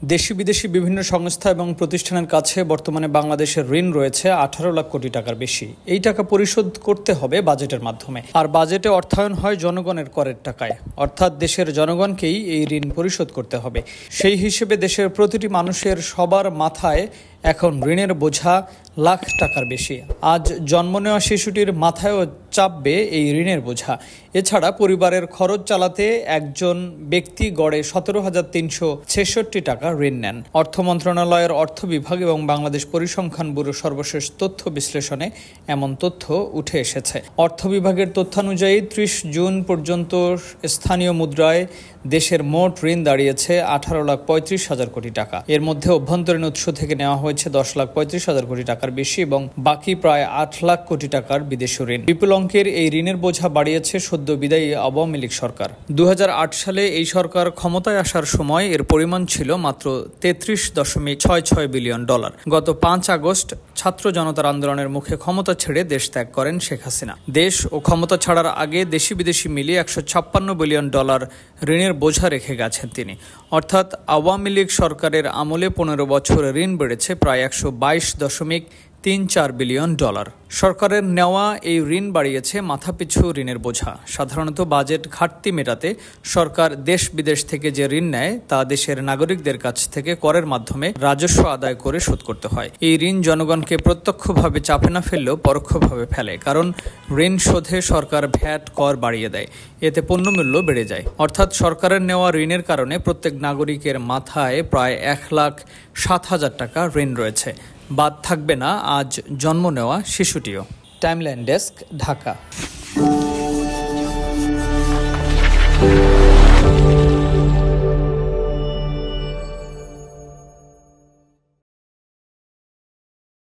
দেশি বিদেশি বিভিন্ন সংস্থা এবং প্রতিষ্ঠানের কাছে বর্তমানে বাংলাদেশের ঋণ রয়েছে 18 লাখ কোটি টাকার বেশি। এই টাকা পরিশোধ করতে হবে বাজেটের মাধ্যমে, আর বাজেটে অর্থায়ন হয় জনগণের করের টাকায়, অর্থাৎ দেশের জনগণকেই এই ঋণ পরিশোধ করতে হবে। সেই হিসেবে দেশের প্রতিটি মানুষের সবার মাথায় এখন ঋণের বোঝা লাখ টাকার বেশি। আজ জন্ম নেওয়া শিশুটির মাথায়ও চাপবে এই ঋণের বোঝা। এছাড়া পরিবারের খরচ চালাতে একজন ব্যক্তি গড়ে 17,366 টাকা ঋণ নেন। অর্থ মন্ত্রণালয়ের অর্থ বিভাগ এবং বাংলাদেশ পরিসংখ্যান ব্যুরো সর্বশেষ তথ্য বিশ্লেষণে এমন তথ্য উঠে এসেছে। অর্থ বিভাগের তথ্যানুযায়ী 30 জুন পর্যন্ত স্থানীয় মুদ্রায় দেশের মোট ঋণ দাঁড়িয়েছে 18,35,000 কোটি টাকা। এর মধ্যে অভ্যন্তরীণ উৎস থেকে নেওয়া হয়েছে 10,35,000 কোটি টাকার বেশি এবং বাকি প্রায় 8 লাখ কোটি টাকার বিদেশি ঋণ। বিপুল অঙ্কের এই ঋণের বোঝা বাড়িয়েছে সদ্য বিদায়ী আওয়ামী লীগ সরকার। 2008 সালে এই সরকার ক্ষমতায় আসার সময় এর পরিমাণ ছিল মাত্র $33.66 বিলিয়ন। গত 5 আগস্ট ছাত্র জনতার আন্দোলনের মুখে ক্ষমতা ছেড়ে দেশ ত্যাগ করেন শেখ হাসিনা। দেশ ও ক্ষমতা ছাড়ার আগে দেশি বিদেশি মিলিয়ে $156 বিলিয়ন ঋণের বোঝা রেখে গেছেন তিনি। অর্থাৎ আওয়ামী লীগ সরকারের আমলে 15 বছর ঋণ বেড়েছে প্রায় $122.34 বিলিয়ন। সরকারের নেওয়া এই ঋণ বাড়িয়েছে মাথাপিছু ঋণের বোঝা। সাধারণত বাজেট ঘাটতি মেটাতে সরকার দেশ বিদেশ থেকে যে ঋণ নেয় তা দেশের নাগরিকদের কাছ থেকে করের মাধ্যমে রাজস্ব আদায় করে শোধ করতে হয়। এই ঋণ জনগণকে প্রত্যক্ষভাবে চাপে না ফেললেও পরোক্ষভাবে ফেলে, কারণ ঋণ শোধে সরকার ভ্যাট কর বাড়িয়ে দেয়, এতে পণ্যমূল্য বেড়ে যায়। অর্থাৎ সরকারের নেওয়া ঋণের কারণে প্রত্যেক নাগরিকের মাথায় প্রায় 1,07,000 টাকা ঋণ রয়েছে। বাদ থাকবে না আজ জন্ম নেওয়া শিশুটিও। Timeline desk, Dhaka.